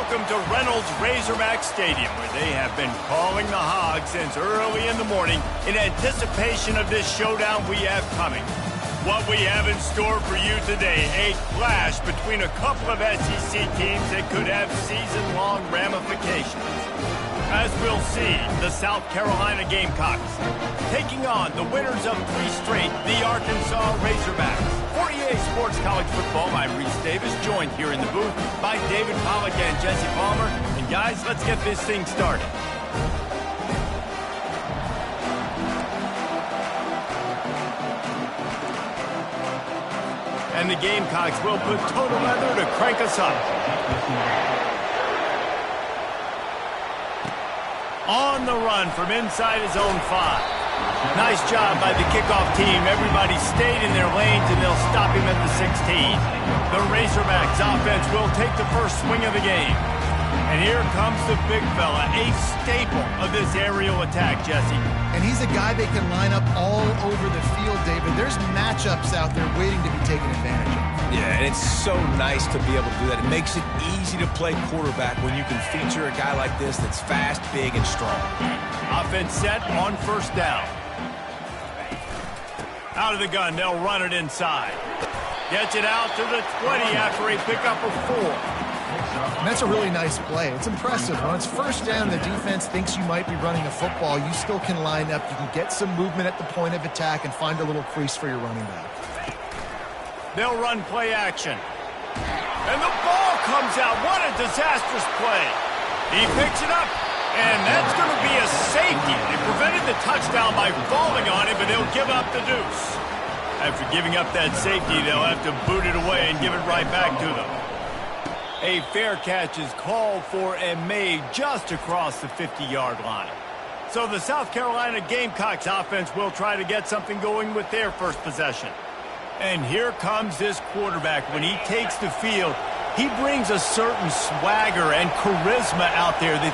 Welcome to Reynolds Razorback Stadium, where they have been calling the Hogs since early in the morning in anticipation of this showdown we have coming. What we have in store for you today, a clash between a couple of SEC teams that could have season-long ramifications. As we'll see, the South Carolina Gamecocks taking on the winners of 3 straight, the Arkansas Razorbacks. For EA Sports College Football, I'm Reese Davis, joined here in the booth by David Pollack and Jesse Palmer. And guys, let's get this thing started. And the Gamecocks will put total leather to crank us up. On the run from inside his own 5. Nice job by the kickoff team. Everybody stayed in their lanes, and they'll stop him at the 16. The Razorbacks offense will take the first swing of the game. And here comes the big fella, a staple of this aerial attack, Jesse. And he's a guy that can line up all over the field, David. There's matchups out there waiting to be taken advantage of. Yeah, and it's so nice to be able to do that. It makes it easy to play quarterback when you can feature a guy like this that's fast, big, and strong. Offense set on first down. Out of the gun, they'll run it inside. Gets it out to the 20 after a pickup of 4. And that's a really nice play. It's impressive. When it's first down, the defense thinks you might be running a football. You still can line up. You can get some movement at the point of attack and find a little crease for your running back. They'll run play action. And the ball comes out. What a disastrous play. He picks it up, and that's going to be a safety. They prevented the touchdown by falling on it, but they'll give up the deuce. After giving up that safety, they'll have to boot it away and give it right back to them. A fair catch is called for and made just across the 50-yard line. So the South Carolina Gamecocks offense will try to get something going with their first possession. And here comes this quarterback. When he takes the field, he brings a certain swagger and charisma out there that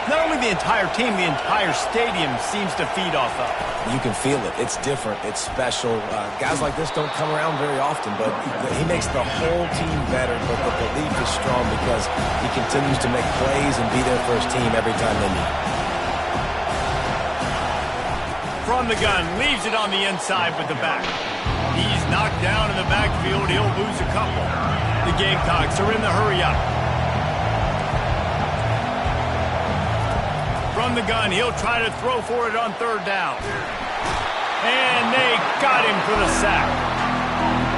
not only the entire team, the entire stadium seems to feed off of. You can feel it. It's different. It's special. Guys like this don't come around very often, but he makes the whole team better. But the belief is strong because he continues to make plays and be there for his team every time they meet. From the gun, leaves it on the inside with the back. He's knocked down in the backfield. He'll lose a couple. The Gamecocks are in the hurry-up. From the gun, he'll try to throw for it on third down. And they got him for the sack.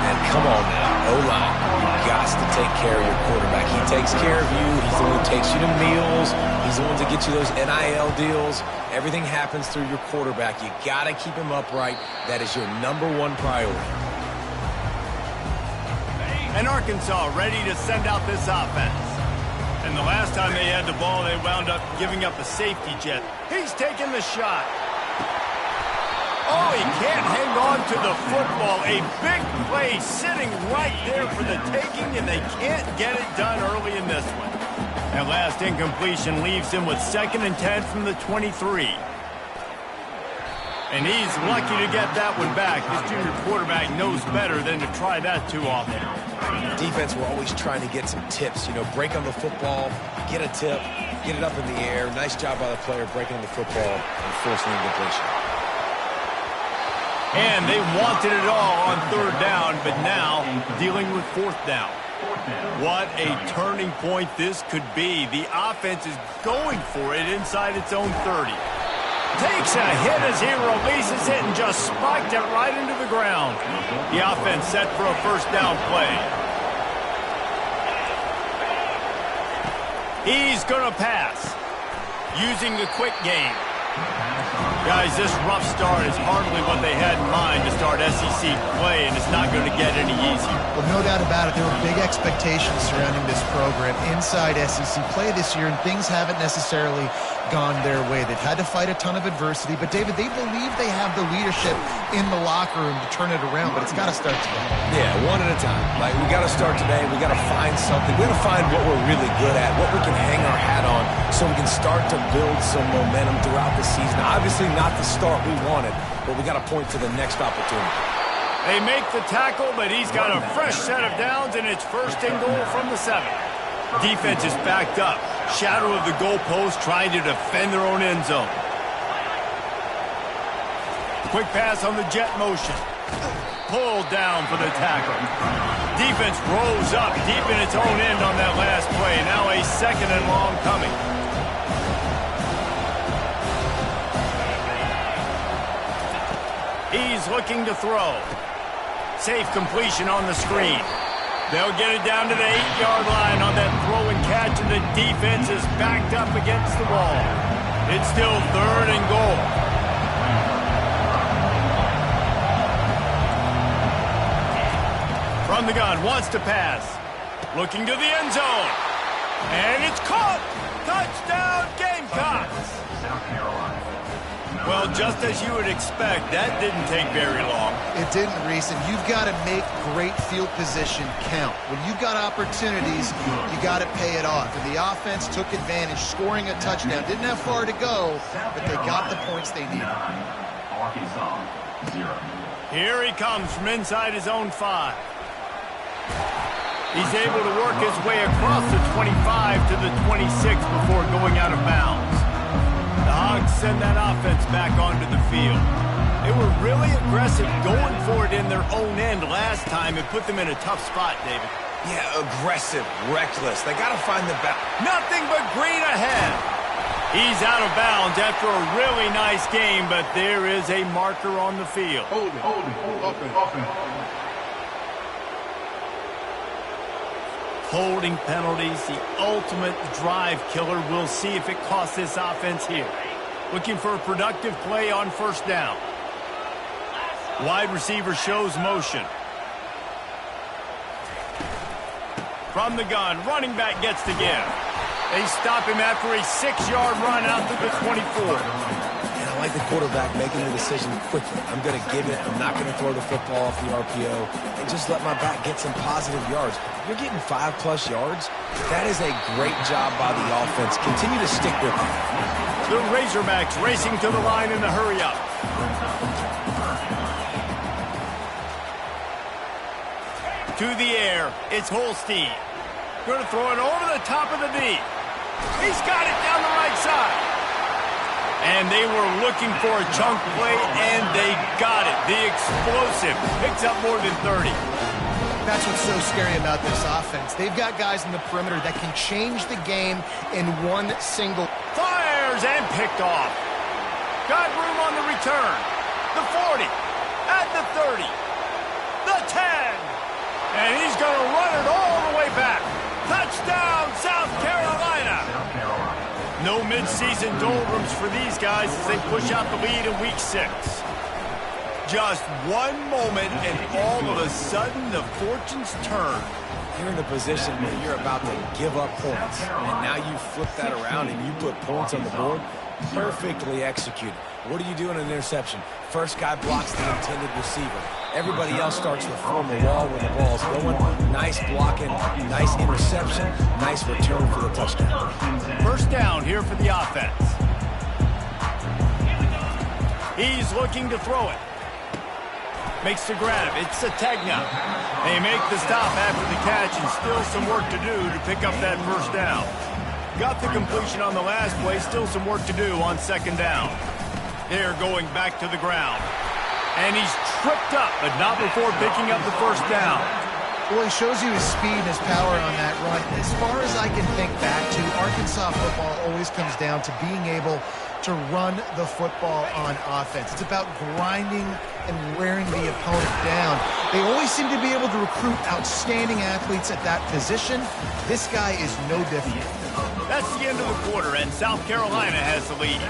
And come on now, O-line, you've got to take care of your quarterback. He takes care of you. He's the one who takes you to meals. He's the one to get you those NIL deals. Everything happens through your quarterback. You got to keep him upright. That is your #1 priority. And Arkansas ready to send out this offense. And the last time they had the ball, they wound up giving up a safety jet. He's taking the shot. Oh, he can't hang on to the football. A big play sitting right there for the taking, and they can't get it done early in this one. That last incompletion leaves him with 2nd and 10 from the 23. And he's lucky to get that one back. His junior quarterback knows better than to try that too often. Defense, we're always trying to get some tips. You know, break on the football, get a tip, get it up in the air. Nice job by the player breaking on the football and forcing the incompletion. And they wanted it all on third down, but now dealing with 4th down. What a turning point this could be. The offense is going for it inside its own 30. Takes a hit as he releases it and just spiked it right into the ground. The offense set for a first down play. He's going to pass using the quick game. Guys, this rough start is hardly what they had in mind to start SEC play, and it's not going to get any easier. Well, no doubt about it. There were big expectations surrounding this program inside SEC play this year, and things haven't necessarily gone their way. They've had to fight a ton of adversity, but, David, they believe they have the leadership in the locker room to turn it around, but it's got to start today. Yeah, one at a time. Like, we got to start today. We got to find something. We got to find what we're really good at, what we can hang our hat on, so we can start to build some momentum throughout the season. Obviously not the start we wanted, but we got to point to the next opportunity. They make the tackle, but he's got a fresh set of downs, and it's 1st and goal from the 7. Defense is backed up. Shadow of the goalpost trying to defend their own end zone. Quick pass on the jet motion. Pulled down for the tackle. Defense rolls up deep in its own end on that last play. Now a 2nd and long coming. He's looking to throw. Safe completion on the screen. They'll get it down to the 8-yard line on that throw and catch, and the defense is backed up against the wall. It's still 3rd and goal. From the gun, wants to pass. Looking to the end zone. And it's caught. Touchdown, Gamecocks. Well, just as you would expect, that didn't take very long. It didn't, Reese, and you've got to make great field position count. When you've got opportunities, you got to pay it off. And the offense took advantage, scoring a touchdown. Didn't have far to go, but they got the points they needed. Here he comes from inside his own 5. He's able to work his way across the 25 to the 26 before going out of bounds. The Hogs send that offense back onto the field. They were really aggressive going for it in their own end last time. It put them in a tough spot, David. Yeah, aggressive, reckless. They got to find the balance. Nothing but green ahead. He's out of bounds after a really nice game, but there is a marker on the field. Hold it. Offense. Holding penalties, the ultimate drive killer. We'll see if it costs this offense here. Looking for a productive play on 1st down. Wide receiver shows motion. From the gun, running back gets the give. They stop him after a 6-yard run out to the 24. I like the quarterback making the decision quickly. I'm going to give it. I'm not going to throw the football off the RPO and just let my back get some positive yards. You're getting 5+ yards. That is a great job by the offense. Continue to stick with it. The Razorbacks racing to the line in the hurry-up. To the air, it's Holstein. Going to throw it over the top of the D. He's got it down the right side. And they were looking for a chunk play, and they got it. The explosive picks up more than 30. That's what's so scary about this offense. They've got guys in the perimeter that can change the game in one single. Fires and picked off. Got room on the return. The 40, at the 30, the 10. And he's going to run it all the way back. Touchdown, South Carolina. No mid-season doldrums for these guys as they push out the lead in Week 6. Just one moment, and all of a sudden, the fortunes turn. You're in a position where you're about to give up points, and now you flip that around and you put points on the board. Perfectly executed. What do you do in an interception? First guy blocks the intended receiver. Everybody else starts to form a wall where the ball's going. Nice blocking, nice interception, nice return for the touchdown. 1st down here for the offense. He's looking to throw it. Makes the grab. It's Sategna. They make the stop after the catch, and still some work to do to pick up that 1st down. Got the completion on the last play. Still some work to do on 2nd down. They're going back to the ground. And he's tripped up, but not before picking up the 1st down. Well, he shows you his speed and his power on that run. As far as I can think back to, Arkansas football always comes down to being able to run the football on offense. It's about grinding and wearing the opponent down. They always seem to be able to recruit outstanding athletes at that position. This guy is no different. That's the end of the quarter, and South Carolina has the lead.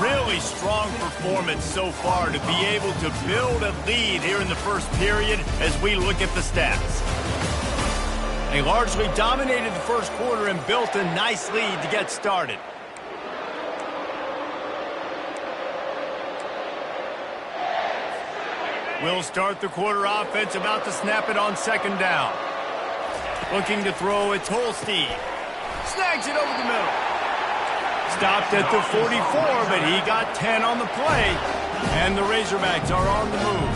Really strong performance so far to be able to build a lead here in the 1st period as we look at the stats. They largely dominated the 1st quarter and built a nice lead to get started. We'll start the quarter offense, about to snap it on 2nd down. Looking to throw, it's Holstein. Snags it over the middle. Stopped at the 44, but he got 10 on the play. And the Razorbacks are on the move.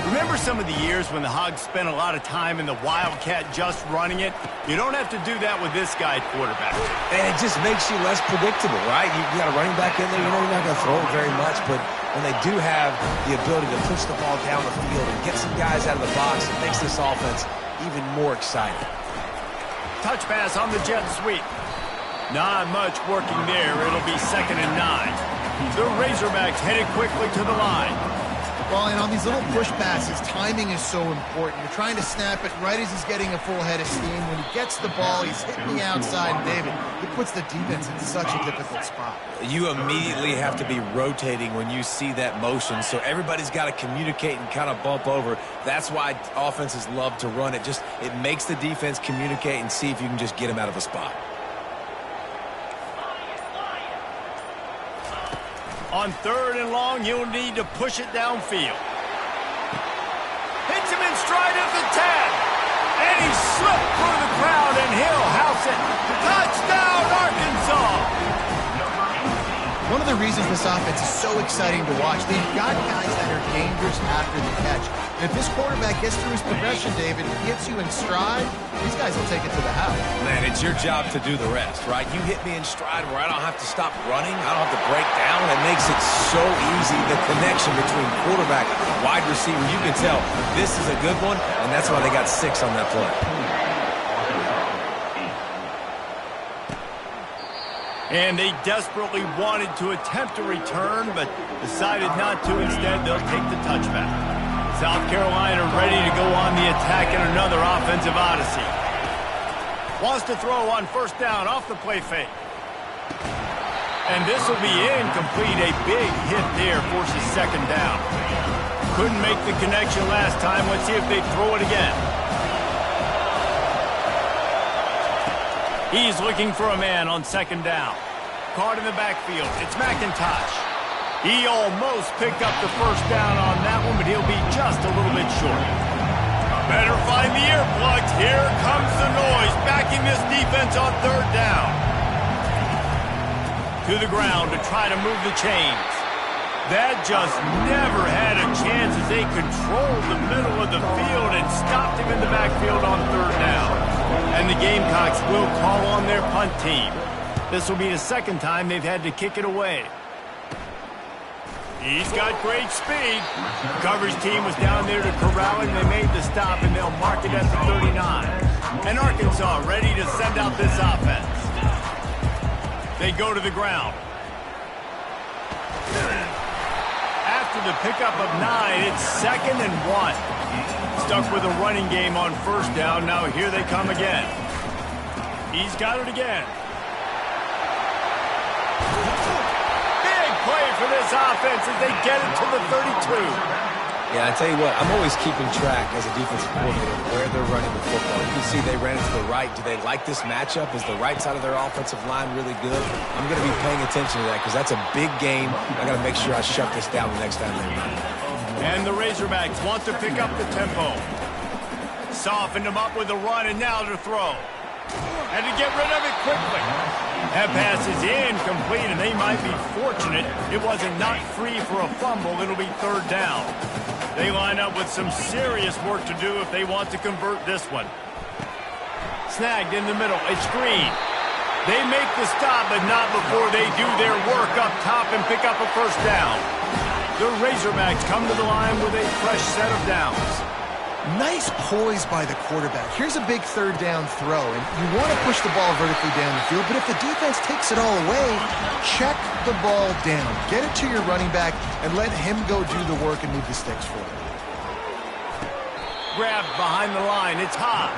Remember some of the years when the Hogs spent a lot of time in the Wildcat just running it? You don't have to do that with this guy at quarterback. And it just makes you less predictable, right? You got a running back in there, you know you're not going to throw it very much, but when they do have the ability to push the ball down the field and get some guys out of the box, it makes this offense even more exciting. Touch pass on the jet sweep. Not much working there. It'll be 2nd and 9. The Razorbacks headed quickly to the line. Well, and on these little push passes, timing is so important. You're trying to snap it right as he's getting a full head of steam. When he gets the ball, he's hitting the outside, and David, it puts the defense in such a difficult spot. You immediately have to be rotating when you see that motion, so everybody's got to communicate and kind of bump over. That's why offenses love to run it. It makes the defense communicate and see if you can just get them out of a spot. On 3rd and long, you'll need to push it downfield. Hits him in stride at the 10. And he slipped through the crowd, and he'll house it. Touchdown, Arkansas! One of the reasons this offense is so exciting to watch, they've got guys that are dangerous after the catch. And if this quarterback gets through his progression, David, gets you in stride, these guys will take it to the house. Man, it's your job to do the rest, right? You hit me in stride where I don't have to stop running. I don't have to break down. It makes it so easy, the connection between quarterback, wide receiver. You can tell this is a good one, and that's why they got 6 on that play. And they desperately wanted to attempt a return, but decided not to. Instead, they'll take the touchback. South Carolina ready to go on the attack in another offensive odyssey. Wants to throw on 1st down off the play fake. And this will be incomplete. A big hit there forces 2nd down. Couldn't make the connection last time. Let's see if they throw it again. He's looking for a man on 2nd down. Caught in the backfield. It's McIntosh. He almost picked up the 1st down on that one, but he'll be just a little bit short. Better find the earplugs. Here comes the noise, backing this defense on 3rd down. To the ground to try to move the chains. That just never had a chance as they controlled the middle of the field and stopped him in the backfield on 3rd down. And the Gamecocks will call on their punt team. This will be the 2nd time they've had to kick it away. He's got great speed. The coverage team was down there to corral him. They made the stop, and they'll mark it at the 39. And Arkansas ready to send out this offense. They go to the ground. After the pickup of 9, it's 2nd and 1. Stuck with a running game on 1st down. Now here they come again. He's got it again. Big play for this offense as they get it to the 32. Yeah, I tell you what, I'm always keeping track as a defensive coordinator where they're running the football. You can see they ran it to the right. Do they like this matchup? Is the right side of their offensive line really good? I'm going to be paying attention to that because that's a big game. I got to make sure I shut this down the next time they run. And the Razorbacks want to pick up the tempo. Softened him up with a run, and now to throw. And to get rid of it quickly. That pass is incomplete, and they might be fortunate it wasn't knocked free for a fumble. It'll be 3rd down. They line up with some serious work to do if they want to convert this one. Snagged in the middle. It's Green. They make the stop, but not before they do their work up top and pick up a 1st down. The Razorbacks come to the line with a fresh set of downs. Nice poise by the quarterback. Here's a big 3rd down throw, and you want to push the ball vertically down the field, but if the defense takes it all away, check the ball down. Get it to your running back and let him go do the work and move the sticks for you. Grabbed behind the line. It's Haas.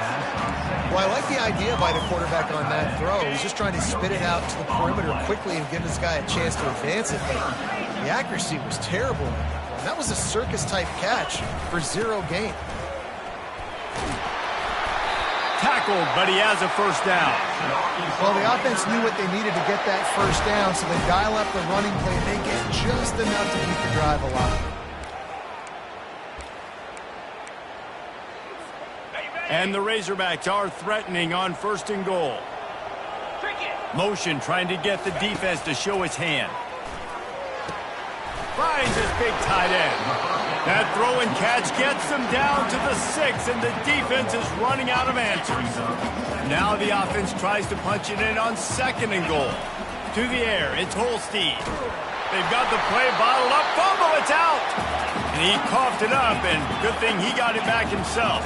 Well, I like the idea by the quarterback on that throw. He's just trying to spit it out to the perimeter quickly and give this guy a chance to advance it, but the accuracy was terrible. That was a circus-type catch for 0 gain. Tackled, but he has a 1st down. Well, the offense knew what they needed to get that 1st down, so they dial up the running play, and they get just enough to keep the drive alive. And the Razorbacks are threatening on 1st and goal. Motion trying to get the defense to show his hand. Finds his big tight end. That throw and catch gets them down to the 6, and the defense is running out of answers. Now the offense tries to punch it in on 2nd and goal. To the air, it's Holstein. They've got the play bottled up. Fumble, it's out! And he coughed it up, and good thing he got it back himself.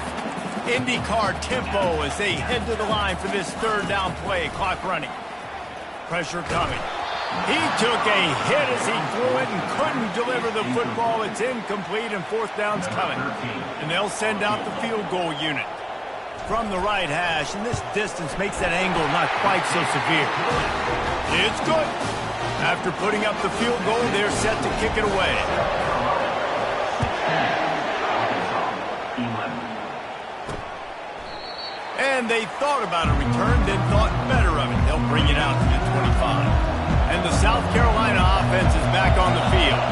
IndyCar tempo as they head to the line for this 3rd down play. Clock running. Pressure coming. He took a hit as he threw it and couldn't deliver the football. It's incomplete, and 4th down's coming. And they'll send out the field goal unit from the right hash, and this distance makes that angle not quite so severe. It's good. After putting up the field goal, they're set to kick it away. And they thought about a return, then thought better of it. They'll bring it out to the 25. And the South Carolina offense is back on the field.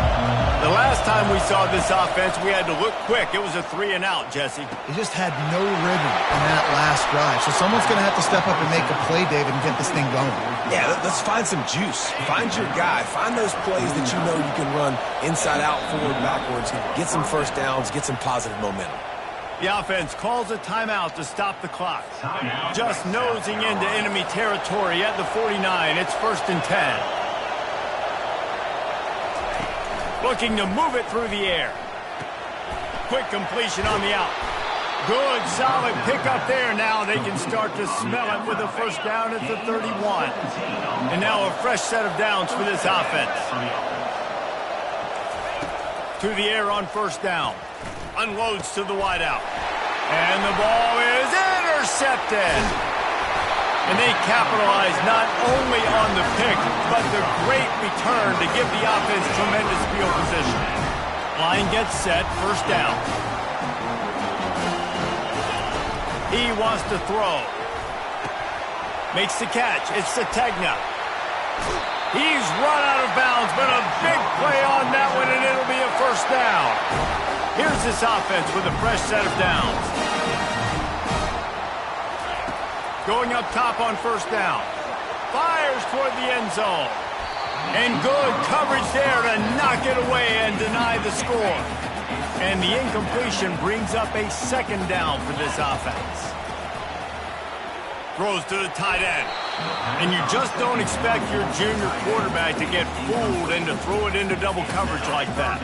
The last time we saw this offense, we had to look quick. It was a 3-and-out, Jesse. They just had no rhythm in that last drive. So someone's going to have to step up and make a play, David, and get this thing going. Yeah, let's find some juice. Find your guy. Find those plays that you know you can run inside out, forward, backwards. Get some first downs. Get some positive momentum. The offense calls a timeout to stop the clock. Just nosing into enemy territory at the 49. It's 1st and 10. Looking to move it through the air. Quick completion on the out. Good, solid pickup there. Now they can start to smell it with a 1st down at the 31. And now a fresh set of downs for this offense. To the air on 1st down. Unloads to the wideout. And the ball is intercepted. And they capitalize not only on the pick, but the great return to give the offense tremendous field position. Line gets set, 1st down. He wants to throw. Makes the catch. It's Sategna. He's run out of bounds, but a big play on that one, and it'll be a 1st down. Here's this offense with a fresh set of downs. Going up top on 1st down. Fires toward the end zone. And good coverage there to knock it away and deny the score. And the incompletion brings up a 2nd down for this offense. Throws to the tight end. And you just don't expect your junior quarterback to get fooled and to throw it into double coverage like that.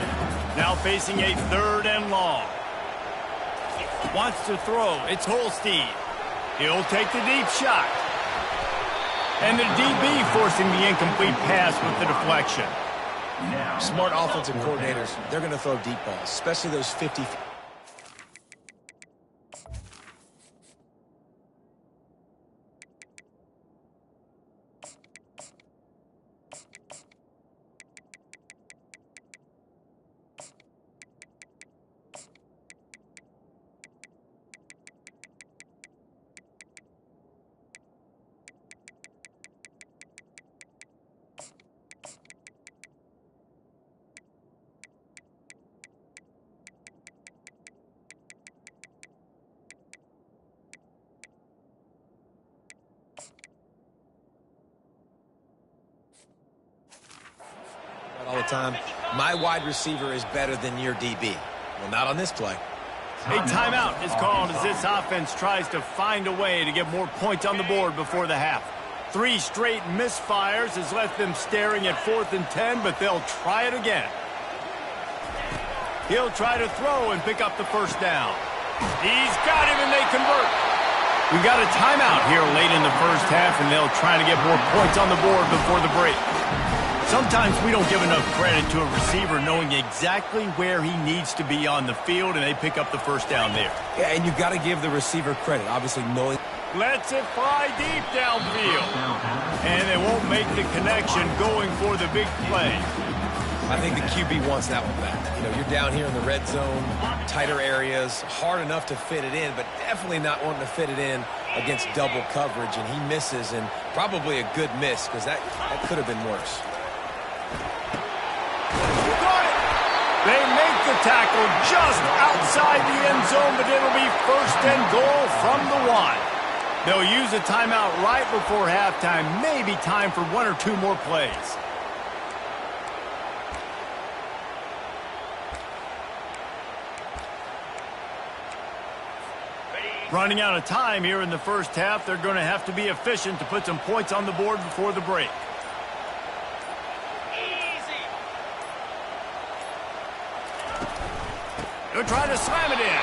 Now facing a 3rd and long. Wants to throw. It's Holstein. He'll take the deep shot. And the DB forcing the incomplete pass with the deflection. Smart offensive coordinators, they're going to throw deep balls, especially those 50. All the time, my wide receiver is better than your DB. Well, not on this play. A timeout is called as this offense tries to find a way to get more points on the board before the half. 3 straight misfires has left them staring at 4th and 10, but they'll try it again. He'll try to throw and pick up the 1st down. He's got him, and they convert. We've got a timeout here late in the 1st half, and they'll try to get more points on the board before the break. Sometimes we don't give enough credit to a receiver knowing exactly where he needs to be on the field, and they pick up the 1st down there. Yeah, and you've got to give the receiver credit, obviously knowing. Lets it fly deep downfield. And they won't make the connection going for the big play. I think the QB wants that one back. You know, you're down here in the red zone, tighter areas, hard enough to fit it in, but definitely not wanting to fit it in against double coverage, and he misses, and probably a good miss because that could have been worse. They make the tackle just outside the end zone, but it'll be 1st and goal from the 1. They'll use a timeout right before halftime, maybe time for 1 or 2 more plays. Running out of time here in the first half. They're going to have to be efficient to put some points on the board before the break. They're trying to slam it in.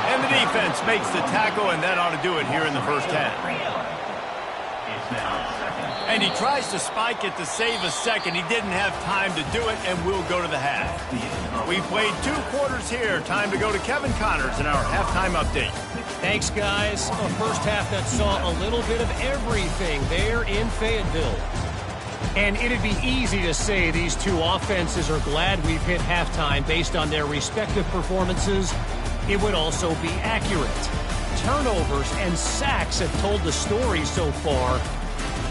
And the defense makes the tackle, and that ought to do it here in the first half. And he tries to spike it to save a second. He didn't have time to do it, and we'll go to the half. We played 2 quarters here. Time to go to Kevin Connors in our halftime update. Thanks, guys. A first half that saw a little bit of everything there in Fayetteville. And it'd be easy to say these two offenses are glad we've hit halftime based on their respective performances. It would also be accurate. Turnovers and sacks have told the story so far.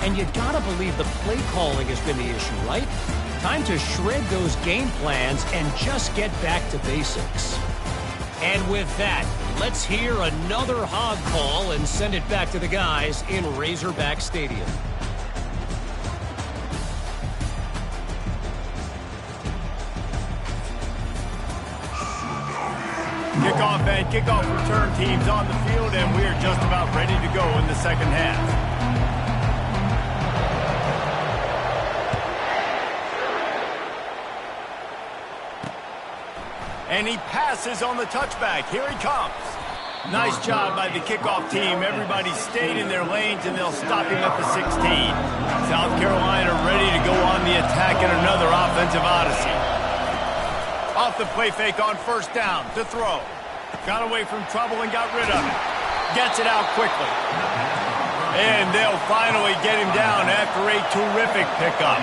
And you gotta believe the play calling has been the issue, right? Time to shred those game plans and just get back to basics. And with that, let's hear another hog call and send it back to the guys in Razorback Stadium. Kickoff and kickoff return teams on the field, and we're just about ready to go in the second half. And he passes on the touchback. Here he comes. Nice job by the kickoff team. Everybody stayed in their lanes, and they'll stop him at the 16. South Carolina ready to go on the attack in another offensive odyssey. Off the play fake on first down to throw. Got away from trouble and got rid of it. Gets it out quickly. And they'll finally get him down after a terrific pickup.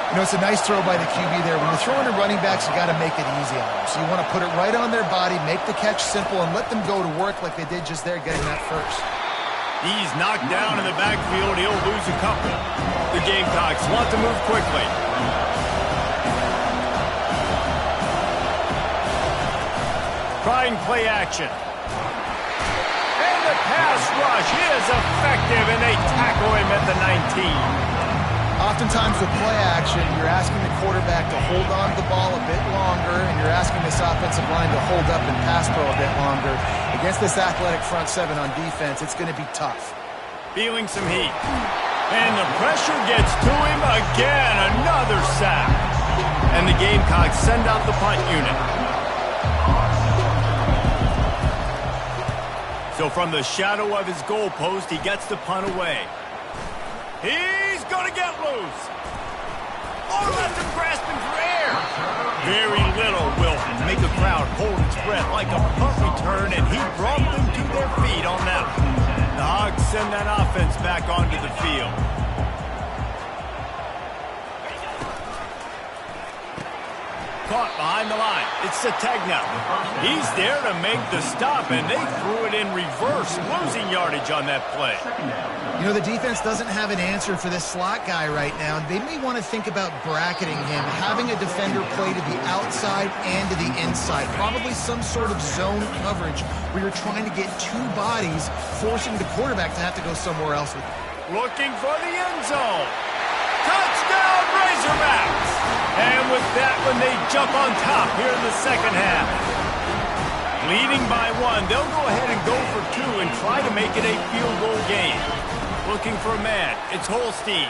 You know, it's a nice throw by the QB there. When you're throwing to running backs, you got to make it easy on them. So you want to put it right on their body, make the catch simple, and let them go to work like they did just there getting that first. He's knocked down in the backfield. He'll lose a couple. The Gamecocks want to move quickly. Trying play action. And the pass rush is effective, and they tackle him at the 19. Oftentimes with play action, you're asking the quarterback to hold on to the ball a bit longer, and you're asking this offensive line to hold up and pass pro a bit longer. Against this athletic front seven on defense, it's going to be tough. Feeling some heat. And the pressure gets to him again. Another sack. And the Gamecocks send out the punt unit. So from the shadow of his goalpost, he gets the punt away. He's going to get loose. Oh, left him grasping for air. Very little will make the crowd hold its breath like a punt return, and he brought them to their feet on that one. The Hogs send that offense back onto the field. Caught behind the line. It's Sategna. He's there to make the stop, and they threw it in reverse, losing yardage on that play. You know, the defense doesn't have an answer for this slot guy right now. They may want to think about bracketing him, having a defender play to the outside and to the inside. Probably some sort of zone coverage where you're trying to get 2 bodies, forcing the quarterback to have to go somewhere else with it. Looking for the end zone. Touchdown, Razorbacks! And with that one, they jump on top here in the second half. Leading by 1, they'll go ahead and go for 2 and try to make it a field goal game. Looking for a man, it's Holstein.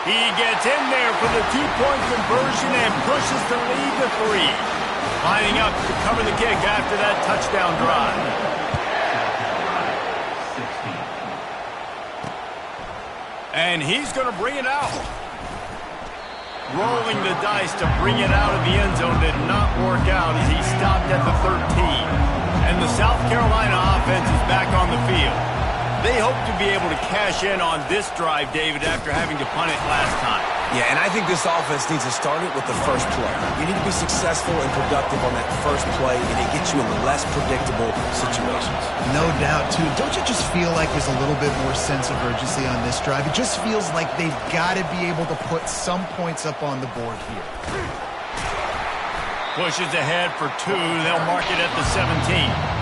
He gets in there for the 2-point conversion and pushes the lead to 3. Lining up to cover the kick after that touchdown drive. And he's going to bring it out. Rolling the dice to bring it out of the end zone did not work out as he stopped at the 13. And the South Carolina offense is back on the field. They hope to be able to cash in on this drive, David, after having to punt it last time. Yeah, and I think this offense needs to start it with the first play. You need to be successful and productive on that first play, and it gets you in less predictable situations. No doubt, too. Don't you just feel like there's a little bit more sense of urgency on this drive? It just feels like they've got to be able to put some points up on the board here. Pushes ahead for 2. They'll mark it at the 17.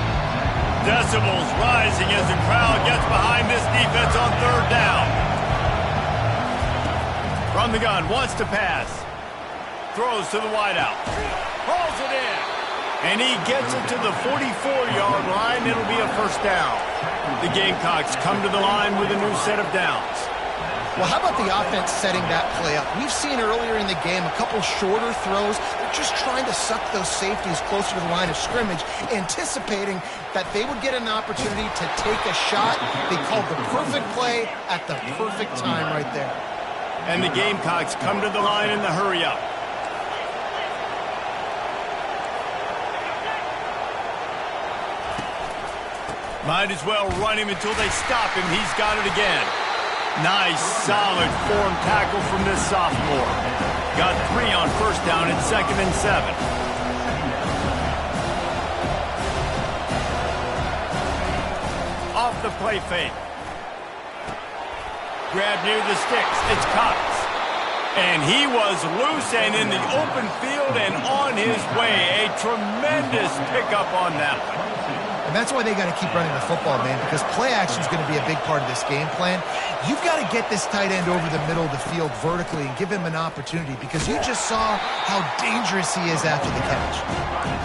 Decibels rising as the crowd gets behind this defense on 3rd down. From the gun, wants to pass. Throws to the wideout. Pulls it in. And he gets it to the 44-yard line. It'll be a first down. The Gamecocks come to the line with a new set of downs. Well, how about the offense setting that play up? We've seen earlier in the game a couple shorter throws. They're just trying to suck those safeties closer to the line of scrimmage, anticipating that they would get an opportunity to take a shot. They called the perfect play at the perfect time right there. And the Gamecocks come to the line in the hurry-up. Might as well run him until they stop him. He's got it again. Nice, solid form tackle from this sophomore. Got 3 on first down and 2nd and 7. Off the play fake. Grab near the sticks. It's Cox. And he was loose and in the open field and on his way. A tremendous pickup on that one. And that's why they got to keep running the football, man, because play action is going to be a big part of this game plan. You've got to get this tight end over the middle of the field vertically and give him an opportunity, because you just saw how dangerous he is after the catch.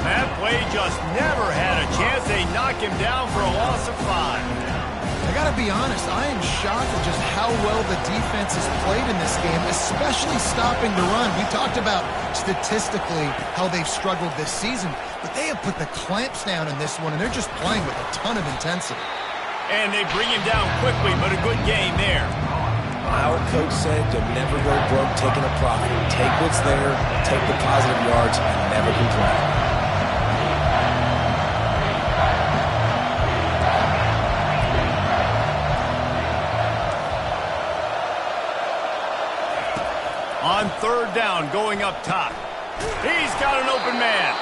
That play just never had a chance. They knock him down for a loss of 5. I got to be honest, I am shocked at just how well the defense has played in this game, especially stopping the run. We talked about statistically how they've struggled this season, but they have put the clamps down in this one, and they're just playing with a ton of intensity. And they bring him down quickly, but a good gain there. Our coach said to never go broke taking a profit. Take what's there, take the positive yards, and never complain. On 3rd down, going up top. He's got an open man.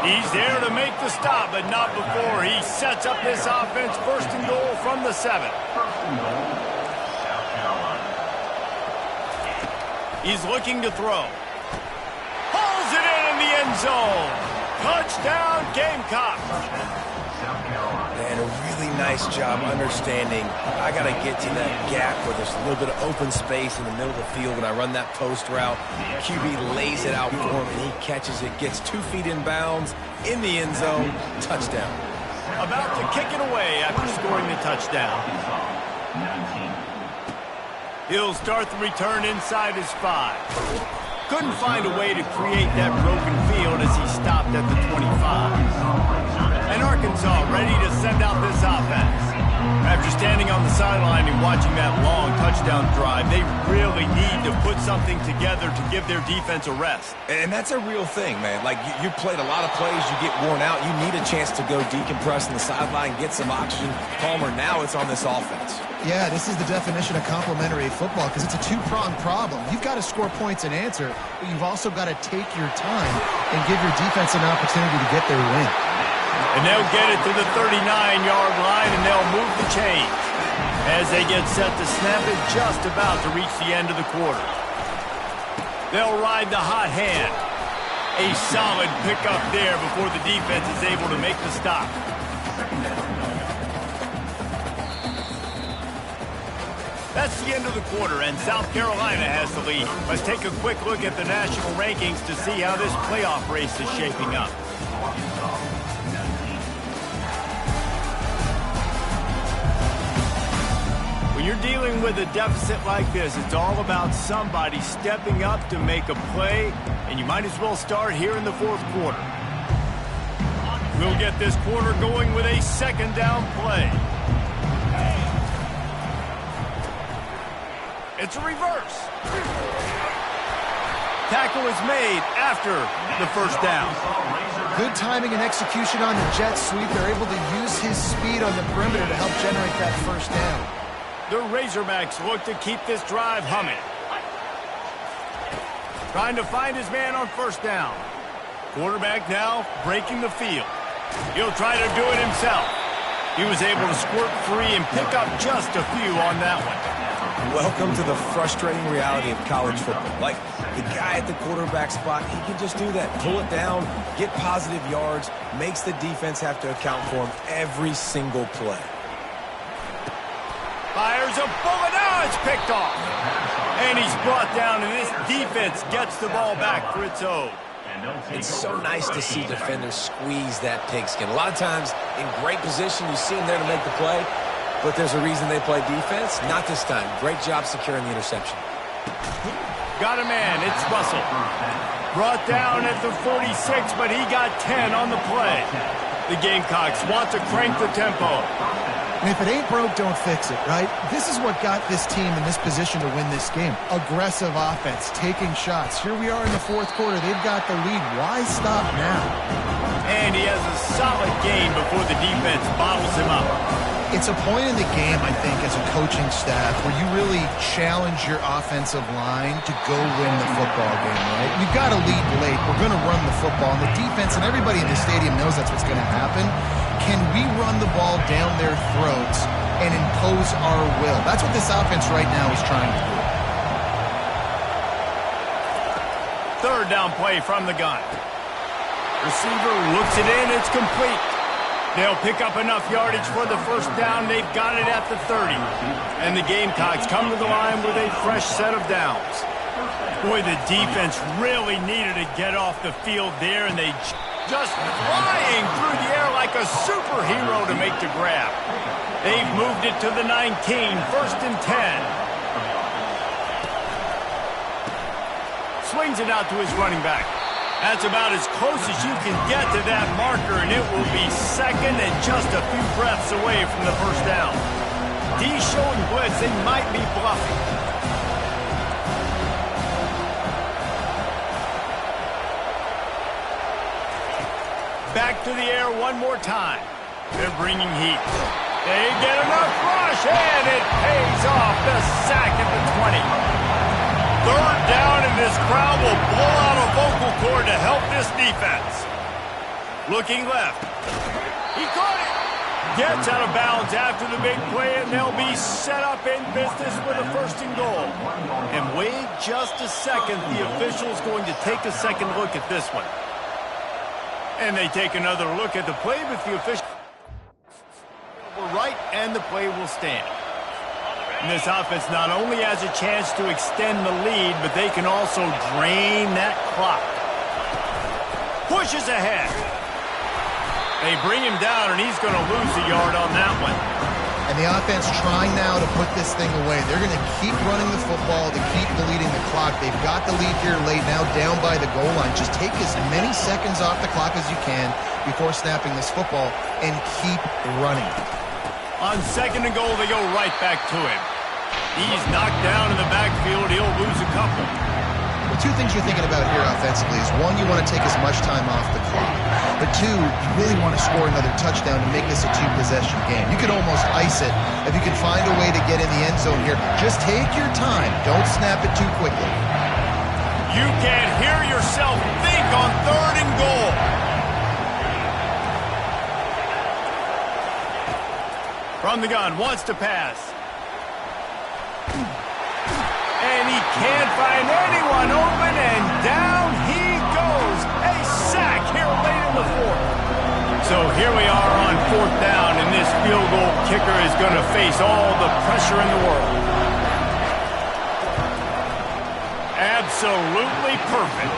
He's there to make the stop, but not before he sets up this offense. 1st and goal from the 7. He's looking to throw. Hauls it in the end zone. Touchdown, Gamecocks. And a really nice job understanding I got to get to that gap where there's a little bit of open space in the middle of the field. When I run that post route, QB lays it out for him, and he catches it, gets 2 feet in bounds, in the end zone, touchdown. About to kick it away after scoring the touchdown. He'll start the return inside his 5. Couldn't find a way to create that broken field as he stopped at the 25. And Arkansas ready to send out this offense. After standing on the sideline and watching that long touchdown drive, they really need to put something together to give their defense a rest. And that's a real thing, man. Like, you played a lot of plays, you get worn out, you need a chance to go decompress on the sideline, get some oxygen. Palmer, now it's on this offense. Yeah, this is the definition of complementary football, because it's a 2-pronged problem. You've got to score points and answer, but you've also got to take your time and give your defense an opportunity to get their win. And they'll get it to the 39-yard line, and they'll move the chains as they get set to snap it just about to reach the end of the quarter. They'll ride the hot hand. A solid pickup there before the defense is able to make the stop. That's the end of the quarter, and South Carolina has the lead. Let's take a quick look at the national rankings to see how this playoff race is shaping up. When you're dealing with a deficit like this, it's all about somebody stepping up to make a play, and you might as well start here in the 4th quarter. We'll get this quarter going with a 2nd down play. It's a reverse. Tackle is made after the 1st down. Good timing and execution on the jet sweep. They're able to use his speed on the perimeter to help generate that 1st down. The Razorbacks look to keep this drive humming. Trying to find his man on 1st down. Quarterback now breaking the field. He'll try to do it himself. He was able to squirt free and pick up just a few on that one. Welcome to the frustrating reality of college football. Like, the guy at the quarterback spot, he can just do that. Pull it down, get positive yards, makes the defense have to account for him every single play. Fires a bullet. Now it's picked off. And he's brought down, and this defense gets the ball back for its own. It's so nice to see defenders squeeze that pigskin. A lot of times in great position, you see them there to make the play, but there's a reason they play defense. Not this time. Great job securing the interception. Got a man. It's Russell. Brought down at the 46, but he got 10 on the play. The Gamecocks want to crank the tempo. And if it ain't broke, don't fix it, right? This is what got this team in this position to win this game. Aggressive offense, taking shots. Here we are in the fourth quarter. They've got the lead. Why stop now? And he has a solid game before the defense bottles him up. It's a point in the game, I think, as a coaching staff where you really challenge your offensive line to go win the football game, right? You've got to lead late. We're going to run the football. And the defense and everybody in the stadium knows that's what's going to happen. Can we run the ball down their throats and impose our will? That's what this offense right now is trying to do. Third down play from the gun. Receiver looks it in. It's complete. They'll pick up enough yardage for the first down. They've got it at the 30. And the Gamecocks come to the line with a fresh set of downs. Boy, the defense really needed to get off the field there, and they just flying through the air like a superhero to make the grab. They've moved it to the 19, first and 10. Swings it out to his running back. That's about as close as you can get to that marker, and it will be second and just a few breaths away from the first down. D showing blitz, they might be bluffing. Back to the air one more time. They're bringing heat. They get enough rush, and it pays off. The sack at the 20. Third down, and this crowd will blow out a vocal cord to help this defense. Looking left. He caught it. Gets out of bounds after the big play, and they'll be set up in business with a first and goal. And wait just a second. The official's going to take a second look at this one. And they take another look at the play, but the official will right, and the play will stand. And this offense not only has a chance to extend the lead, but they can also drain that clock. Pushes ahead. They bring him down, and he's going to lose a yard on that one. And the offense trying now to put this thing away. They're going to keep running the football to keep deleting the clock. They've got the lead here late, now down by the goal line. Just take as many seconds off the clock as you can before snapping this football and keep running. On second and goal, they go right back to him. He's knocked down in the backfield. He'll lose a couple. Well, two things you're thinking about here offensively is, one, you want to take as much time off the clock. But two, you really want to score another touchdown to make this a two-possession game. You could almost ice it if you can find a way to get in the end zone here. Just take your time. Don't snap it too quickly. You can't hear yourself think on third and goal. From the gun, wants to pass. And he can't find anyone open, and down he goes. A sack here late in the fourth. So here we are on fourth down, and this field goal kicker is going to face all the pressure in the world. Absolutely perfect.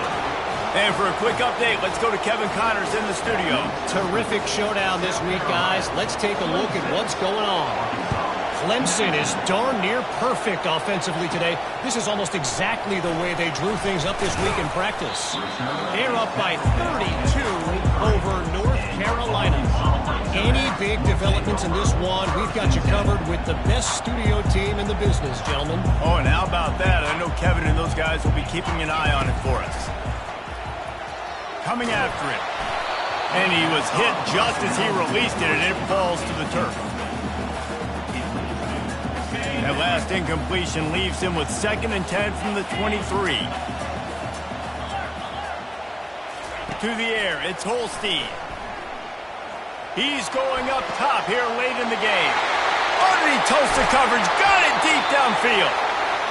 And for a quick update, let's go to Kevin Connors in the studio. Terrific showdown this week, guys. Let's take a look at what's going on. Clemson is darn near perfect offensively today. This is almost exactly the way they drew things up this week in practice. They're up by 32 over North Carolina. Any big developments in this one, we've got you covered with the best studio team in the business, gentlemen. Oh, and how about that? I know Kevin and those guys will be keeping an eye on it for us. Coming after him. And he was hit just as he released it, and it falls to the turf. That last incompletion leaves him with 2nd and 10 from the 23. To the air, it's Holstein. He's going up top here late in the game. Underneath toaster coverage, got it deep downfield.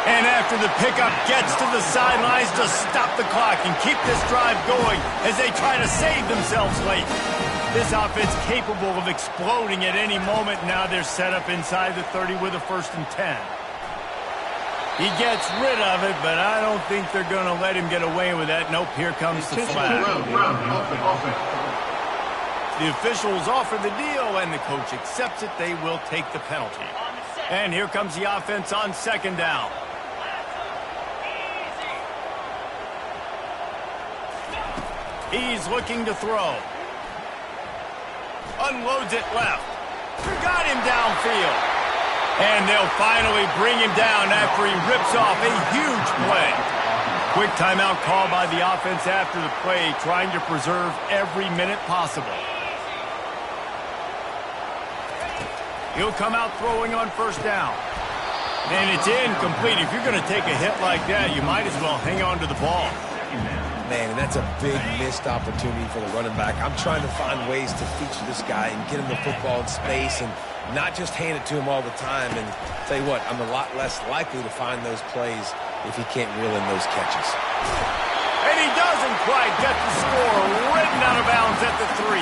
And after the pickup, gets to the sidelines to stop the clock and keep this drive going as they try to save themselves late. This offense capable of exploding at any moment. Now they're set up inside the 30 with a 1st and 10. He gets rid of it, but I don't think they're going to let him get away with that. Nope, here comes the flag. The officials offer the deal, and the coach accepts it. They will take the penalty. And here comes the offense on second down. He's looking to throw. Unloads it left. Got him downfield. And they'll finally bring him down after he rips off a huge play. Quick timeout call by the offense after the play, trying to preserve every minute possible. He'll come out throwing on first down. And it's incomplete. If you're going to take a hit like that, you might as well hang on to the ball. Man, and that's a big missed opportunity for the running back. I'm trying to find ways to feature this guy and get him the football in space and not just hand it to him all the time. And tell you what, I'm a lot less likely to find those plays if he can't reel in those catches. And he doesn't quite get the score. Ridden out of bounds at the 3.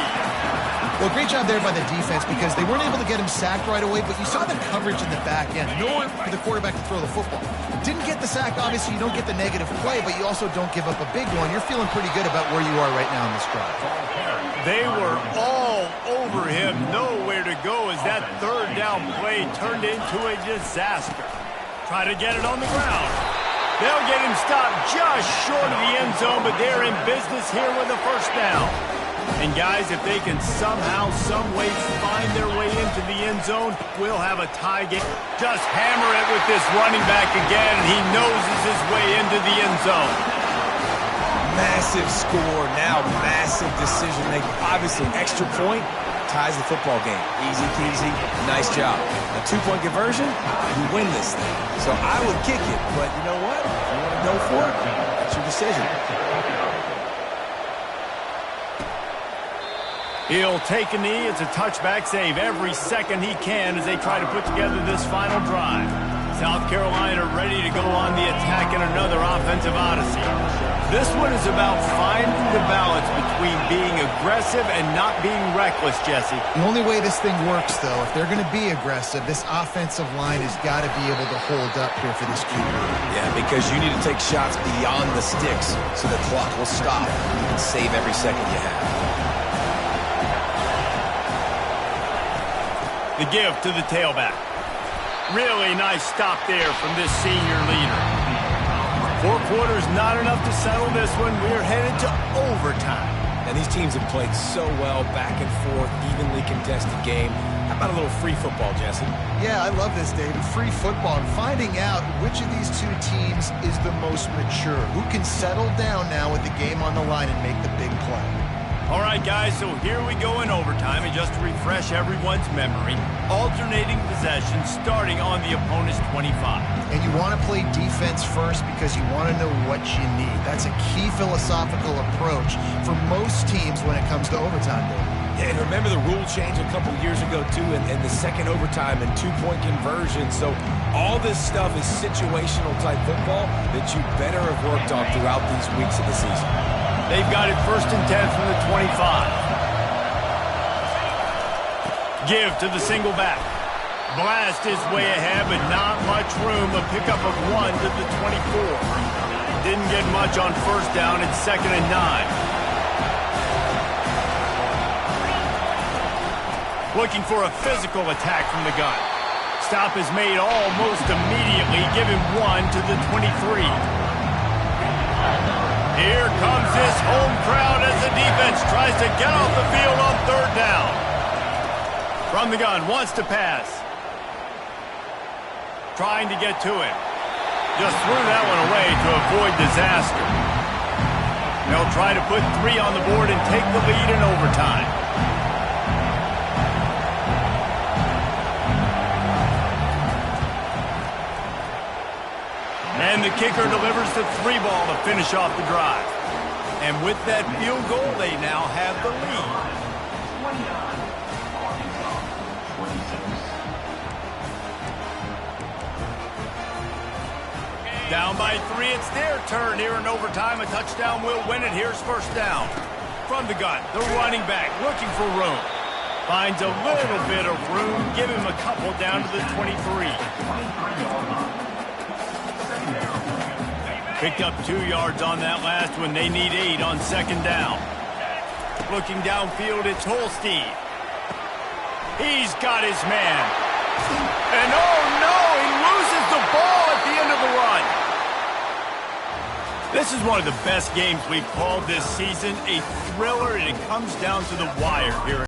Well, great job there by the defense because they weren't able to get him sacked right away, but you saw the coverage in the back end. Nowhere for the quarterback to throw the football. Didn't get the sack. Obviously, you don't get the negative play, but you also don't give up a big one. You're feeling pretty good about where you are right now in this drive. They were all over him. Nowhere to go as that third down play turned into a disaster. Try to get it on the ground. They'll get him stopped just short of the end zone, but they're in business here with a first down. And guys, if they can somehow, some way find their way into the end zone, we'll have a tie game. Just hammer it with this running back again, and he noses his way into the end zone. Massive score, now massive decision making. Obviously, extra point ties the football game. Easy peasy, nice job. A 2-point conversion, you win this thing. So I would kick it, but you know what? If you want to go for it, that's your decision. He'll take a knee. It's a touchback save every second he can as they try to put together this final drive. South Carolina ready to go on the attack in another offensive odyssey. This one is about finding the balance between being aggressive and not being reckless, Jesse. The only way this thing works, though, if they're going to be aggressive, this offensive line has got to be able to hold up here for this QB. Yeah, because you need to take shots beyond the sticks so the clock will stop. You can save every second you have. The give to the tailback. Really nice stop there from this senior leader. 4 quarters, not enough to settle this one. We're headed to overtime. And these teams have played so well, back and forth, evenly contested game. How about a little free football, Jesse? Yeah, I love this, David. Free football. And finding out which of these two teams is the most mature. Who can settle down now with the game on the line and make the big play. All right, guys, so here we go in overtime, and just to refresh everyone's memory, alternating possessions starting on the opponent's 25. And you want to play defense first because you want to know what you need. That's a key philosophical approach for most teams when it comes to overtime, David. Yeah, and remember the rule change a couple years ago, too, and the second overtime and 2-point conversion. So all this stuff is situational type football that you better have worked on throughout these weeks of the season. They've got it 1st and 10 from the 25. Give to the single back. Blast his way ahead, but not much room. A pickup of 1 to the 24. Didn't get much on first down. It's 2nd and 9. Looking for a physical attack from the gun. Stop is made almost immediately. Give him 1 to the 23. Here comes this home crowd as the defense tries to get off the field on 3rd down. From the gun, wants to pass. Trying to get to him. Just threw that one away to avoid disaster. They'll try to put 3 on the board and take the lead in overtime. And the kicker delivers the 3 ball to finish off the drive. And with that field goal, they now have the lead. Down by 3, it's their turn here in overtime. A touchdown will win it. Here's first down. From the gun, the running back looking for room. Finds a little bit of room. Give him a couple down to the 23. Picked up 2 yards on that last one. They need 8 on second down. Looking downfield, it's Holstein. He's got his man. And oh no, he loses the ball at the end of the run. This is one of the best games we've called this season. A thriller, and it comes down to the wire here.